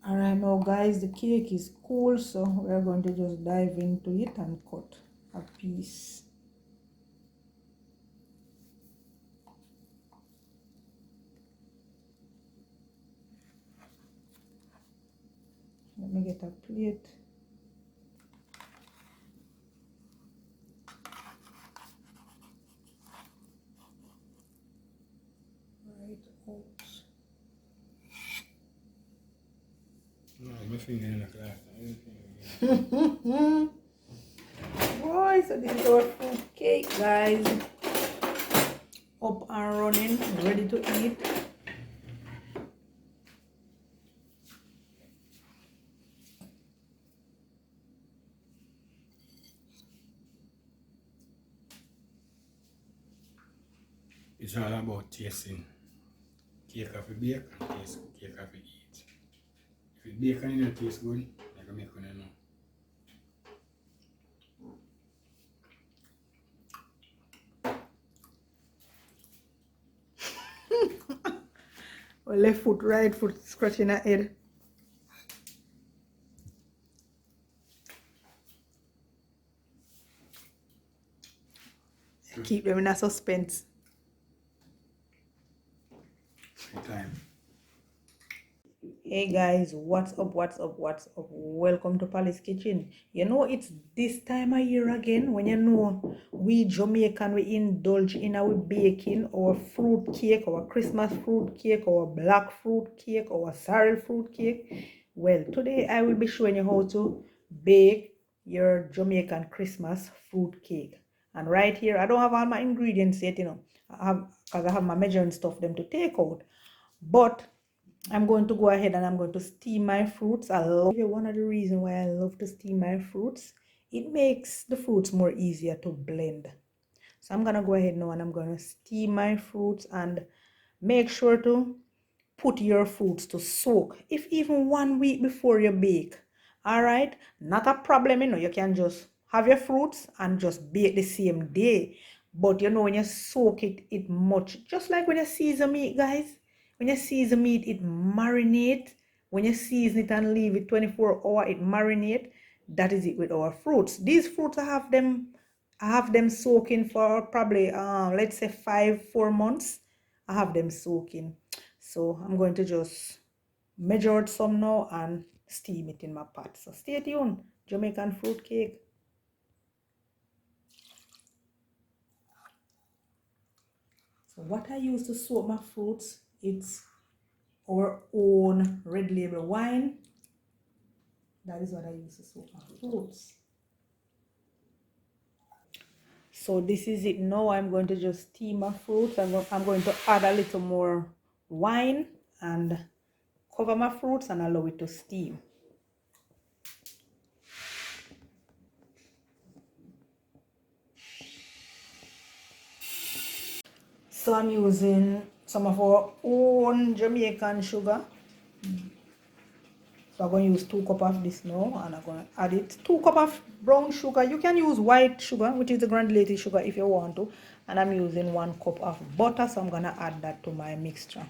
Alright, now guys, the cake is cool, so we're going to just dive into it and cut a piece. Let me get a plate. Right out. No, my finger in the glass. Boy, so this is our fruit cake, guys. Up and running, ready to eat. It's all about tasting. Cake off a bake and taste cake off a eat. If it bake and it tastes good, I can make one now. Well, left foot, right foot, scratching her head. Keep them in a suspense. Time. Hey guys, what's up, what's up, what's up? Welcome to Palace Kitchen. You know, it's this time of year again when you know we Jamaican, we indulge in our baking, our fruit cake, our Christmas fruit cake, our black fruit cake, our sorrel fruit cake. Well, today I will be showing you how to bake your Jamaican Christmas fruit cake. And right here, I don't have all my ingredients yet, you know, because I have my measuring stuff them to take out. But I'm going to go ahead and I'm going to steam my fruits. I love it. One of the reasons why I love to steam my fruits, it makes the fruits more easier to blend. So I'm gonna go ahead now and I'm gonna steam my fruits, and make sure to put your fruits to soak, if even 1 week before you bake. All right, not a problem, you know, you can just have your fruits and just bake the same day. But you know, when you soak it much, just like when you season meat, guys, when you season meat, it marinate. When you season it and leave it 24 hours, it marinate. That is it with our fruits. These fruits, I have them soaking for probably let's say 4 months. I have them soaking. So I'm going to just measure out some now and steam it in my pot. So stay tuned. Jamaican fruit cake. So what I use to soak my fruits, it's our own red label wine. That is what I use to soak my fruits. So this is it now. I'm going to just steam my fruits. I'm going to add a little more wine and cover my fruits and allow it to steam. So I'm using some of our own Jamaican sugar. So I'm going to use 2 cups of this now, and I'm going to add it 2 cups of brown sugar. You can use white sugar, which is the granulated sugar, if you want to. And I'm using 1 cup of butter, so I'm going to add that to my mixture.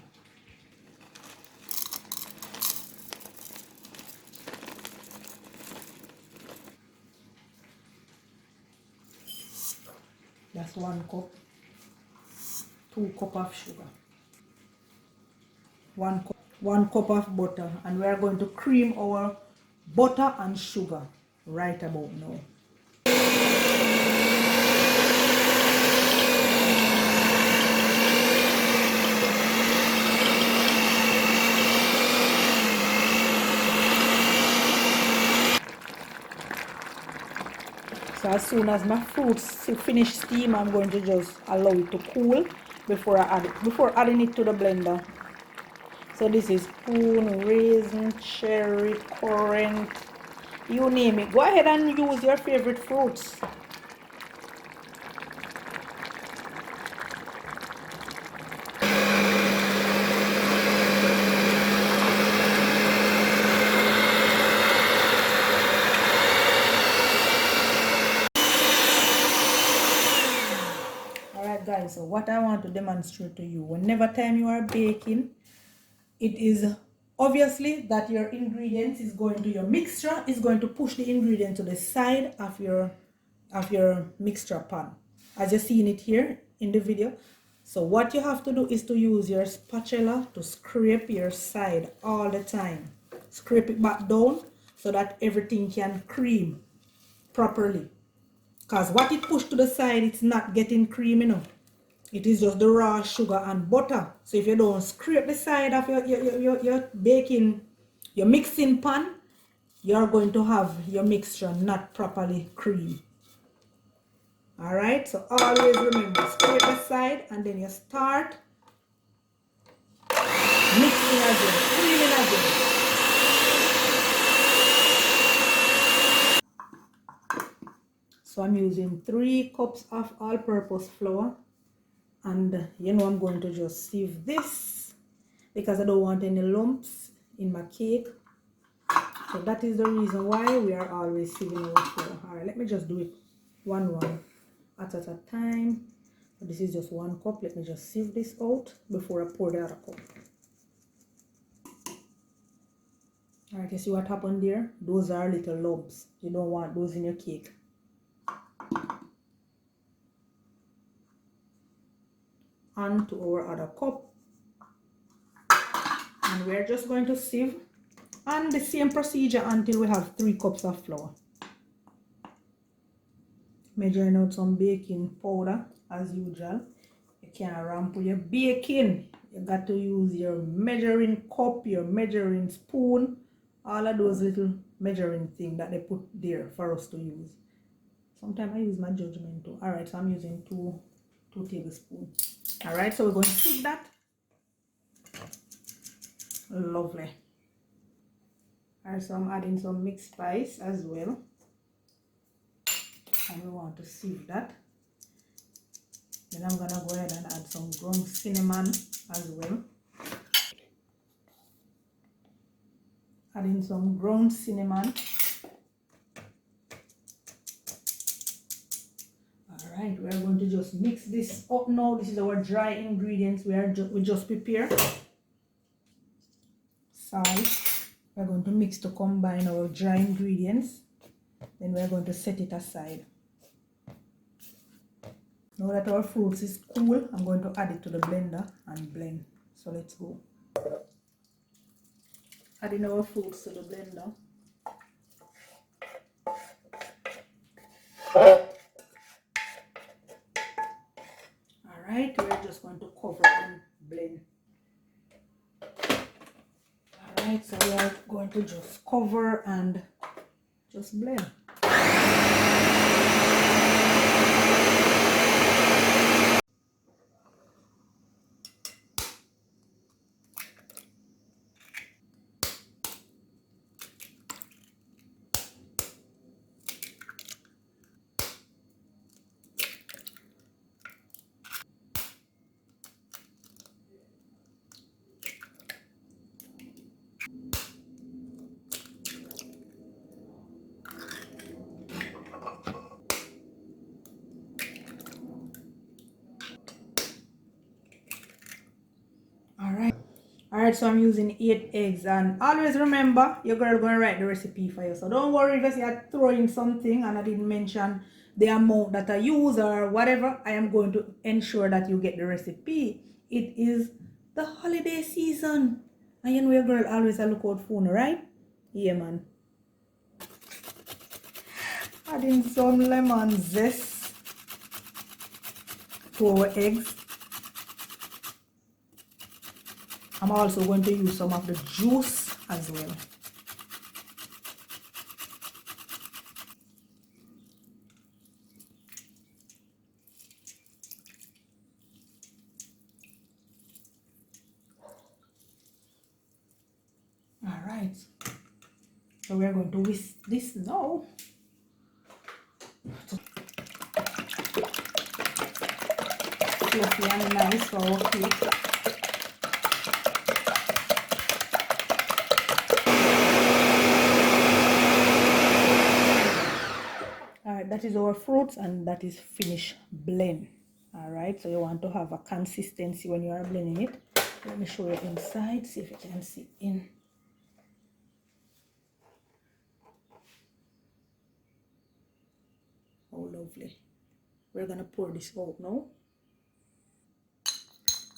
That's 1 cup. 2 cups of sugar. 1 cup of butter, and we are going to cream our butter and sugar right about now. So as soon as my fruits finish steam, I'm going to just allow it to cool before adding it to the blender. So this is prune, raisin, cherry, currant, you name it. Go ahead and use your favorite fruits. Alright guys, so what I want to demonstrate to you, whenever time you are baking, it is Obviously, that your ingredients is going to your mixture is going to push the ingredient to the side of your mixture pan, as you're seeing it here in the video. So what you have to do is to use your spatula to scrape your side all the time. Scrape it back down so that everything can cream properly. Because what it pushed to the side, it's not getting cream enough. It is just the raw sugar and butter. So if you don't scrape the side of your baking, your mixing pan, you're going to have your mixture not properly cream. Alright, so always remember, scrape the side and then you start mixing again, creaming again. So I'm using 3 cups of all-purpose flour, and you know I'm going to just sieve this because I don't want any lumps in my cake. So that is the reason why we are always sieving our flour. Alright, let me just do it one at a time. So this is just 1 cup. Let me just sieve this out before I pour the other cup. Alright, you see what happened there? Those are little lumps. You don't want those in your cake. On to our other cup. And we're just going to sieve on the same procedure until we have 3 cups of flour. Measuring out some baking powder as usual. You can't ramp with your baking. You got to use your measuring cup, your measuring spoon, all of those little measuring things that they put there for us to use. Sometimes I use my judgment too. Alright, so I'm using 2 tablespoons. Alright, so we're going to sieve that. Lovely. Alright, so I'm adding some mixed spice as well. And we want to sieve that. Then I'm gonna go ahead and add some ground cinnamon as well. Adding some ground cinnamon. Alright, we're going to just mix this up now. This is our dry ingredients we just prepared. Salt. We're going to mix to combine our dry ingredients. Then we're going to set it aside. Now that our fruits is cool, I'm going to add it to the blender and blend. So let's go. Adding our fruits to the blender. Alright, we're just going to cover and blend. Alright, so we are going to just cover and just blend. Alright, so I'm using 8 eggs, and always remember, your girl gonna write the recipe for you. So don't worry if I say I throw in something and I didn't mention the amount that I use or whatever. I am going to ensure that you get the recipe. It is the holiday season, and you know your girl always a look out for, right? Yeah, man. Adding some lemon zest to our eggs. I'm also going to use some of the juice as well. Alright, so we're going to whisk this now. Fluffy and nice for our cake. That is our fruits, and that is finished blend. Alright, so you want to have a consistency when you are blending it. Let me show you inside, see if you can see in. lovely. We're gonna pour this out now.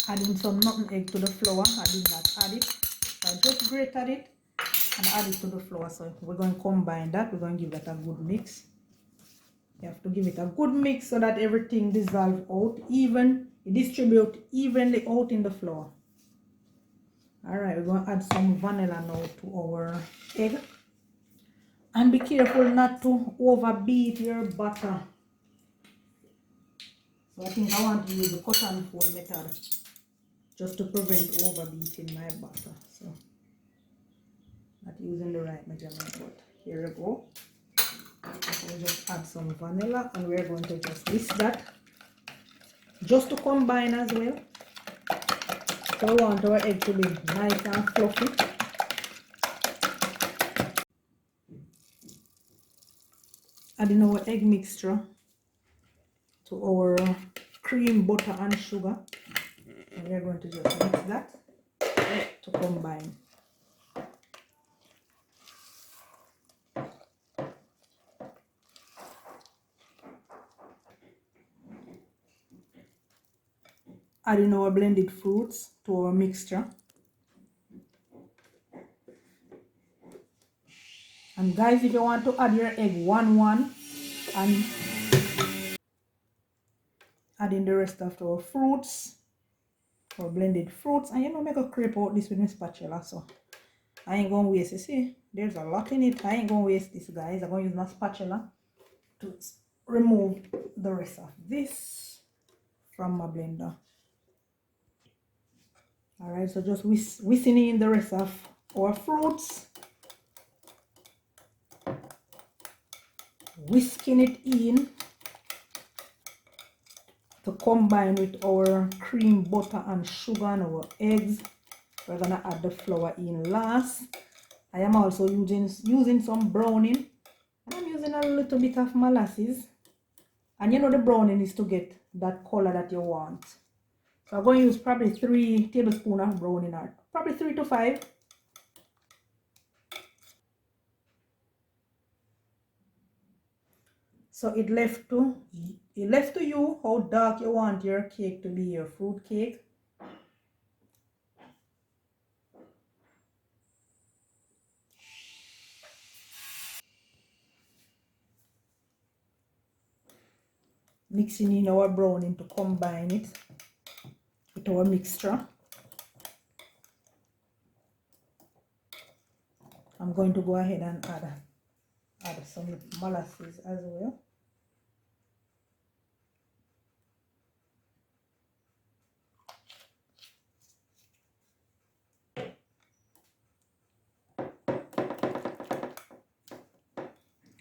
Adding some nutmeg to the flour. I did not add it. I just grated it and add it to the flour. So we're going to combine that. We're going to give that a good mix. You have to give it a good mix so that everything dissolves out, distribute evenly out in the flour. Alright, we're going to add some vanilla now to our egg. And be careful not to overbeat your butter. So I think I want to use the cut and fold method just to prevent overbeating my butter. So not using the right measurement, but here we go. We'll just add some vanilla and we're going to just whisk that just to combine as well. So we want our egg to be nice and fluffy. Adding our egg mixture to our cream, butter and sugar. And we're going to just mix that to combine. Adding our blended fruits to our mixture. And guys, if you want to add your egg 1-1 and adding the rest of our fruits or blended fruits, and you know, make a crepe out this with my spatula, so I ain't gonna waste it. See, there's a lot in it. I ain't gonna waste this, guys. I'm gonna use my spatula to remove the rest of this from my blender. Alright, so just whisking in the rest of our fruits, whisking it in to combine with our cream, butter and sugar and our eggs. We're gonna add the flour in last. I am also using some browning, and I'm using a little bit of molasses. And you know, the browning is to get that color that you want. So I'm going to use probably 3 tablespoons of browning, or probably 3 to 5. So it left to you how dark you want your cake to be, your fruit cake. Mixing in our browning to combine it with our mixture. I'm going to go ahead and add some molasses as well.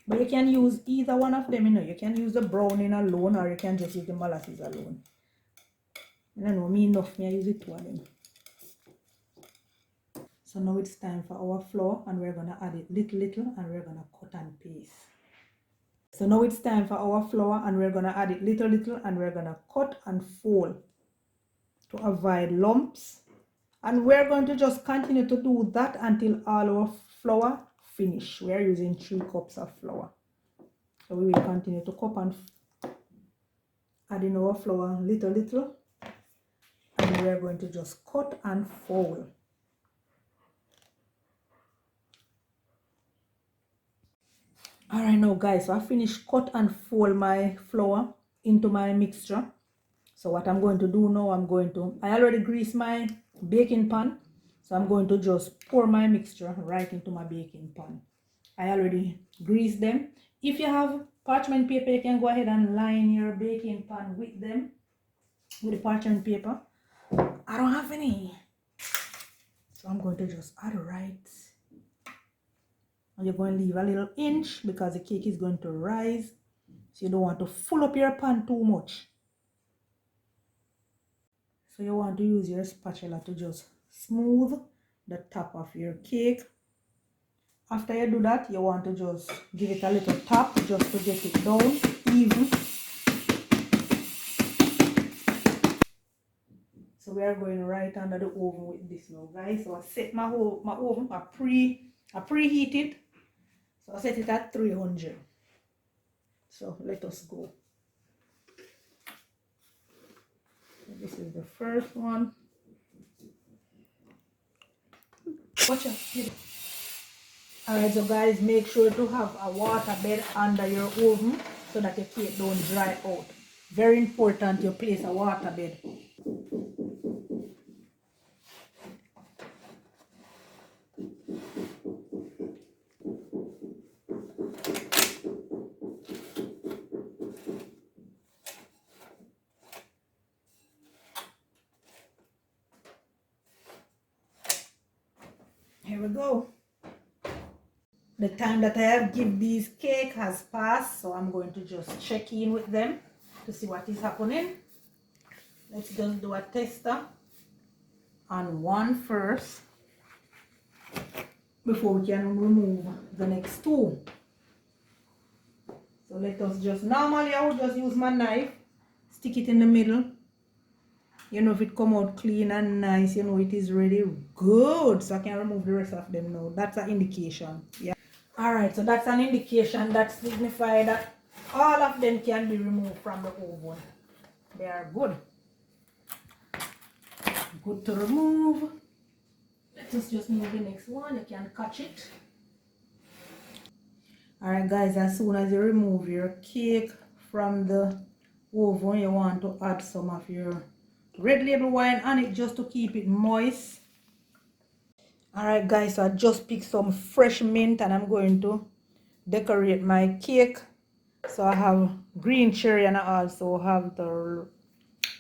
But you can use either one of them, you know. You can use the browning alone, or you can just use the molasses alone. I don't know, me enough, me I use it 2 of them. So now it's time for our flour, and we're gonna add it little, and we're gonna cut and paste. So now it's time for our flour, and we're gonna add it little, and we're gonna cut and fold to avoid lumps. And we're going to just continue to do that until all our flour finish. We are using 3 cups of flour. So we will continue to cup and add in our flour little, and we're going to just cut and fold. Alright now guys, so I finished cut and fold my flour into my mixture. So what I'm going to do now, I already greased my baking pan. So I'm going to just pour my mixture right into my baking pan. I already greased them. If you have parchment paper, you can go ahead and line your baking pan with the parchment paper. I don't have any. So I'm going to just add right. And you're going to leave a little inch because the cake is going to rise. So you don't want to fill up your pan too much. So you want to use your spatula to just smooth the top of your cake. After you do that, you want to just give it a little tap just to get it down even. So we are going right under the oven with this now, guys. So I set my oven, I preheat it. So I set it at 300. So let us go. So this is the first one. Watch out. Alright, so guys, make sure to have a water bed under your oven so that your cake don't dry out. Very important you place a water bed. Here we go. The time that I have give these cake has passed, so I'm going to just check in with them to see what is happening. Let's just do a tester on one first before we can remove the next two. So let us just, normally I would just use my knife, stick it in the middle. You know, if it come out clean and nice, you know it is really good. So I can remove the rest of them now. That's an indication. Yeah. Alright, so that's an indication that signifies that all of them can be removed from the oven. They are good. Good to remove. Let us just move the next one. You can catch it. Alright guys, as soon as you remove your cake from the oven, you want to add some of your red label wine on it just to keep it moist. Alright guys, so I just picked some fresh mint and I'm going to decorate my cake. So I have green cherry and I also have the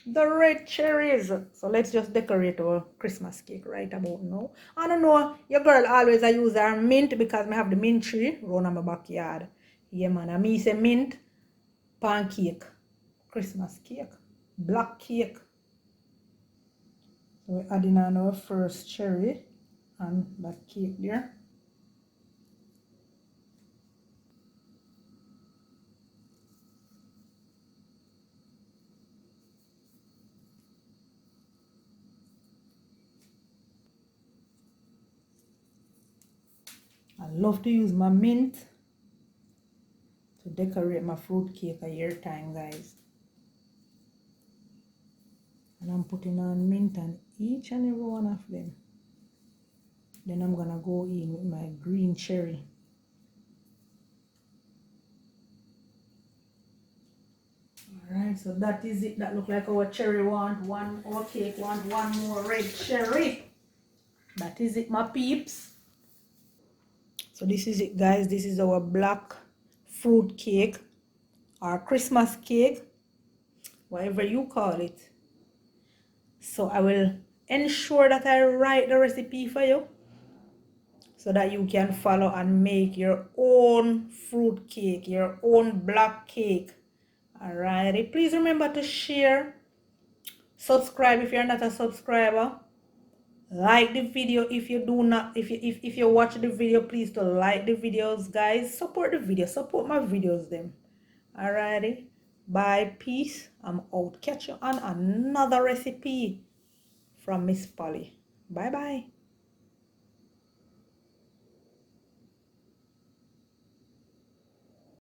red cherries. So let's just decorate our Christmas cake right about now. I don't know, your girl always I use her mint because I have the mint tree around my backyard. Yeah man, I mean say mint, pancake, Christmas cake, black cake. So we're adding on our first cherry and that cake there. I love to use my mint to decorate my fruit cake a year time, guys. And I'm putting on mint on each and every one of them. Then I'm gonna go in with my green cherry. Alright, so that is it. That look like our cherry want one, our cake want one more red cherry. That is it, my peeps. So this is it, guys. This is our black fruit cake or Christmas cake, whatever you call it. So I will ensure that I write the recipe for you so that you can follow and make your own fruit cake, your own black cake. Alrighty, please remember to share, subscribe if you're not a subscriber, like the video if you do not, if you watch the video, please to like the videos, guys. Support the video, support my videos them. Alrighty, bye, peace, I'm out. Catch you on another recipe from Miss Polly. Bye bye.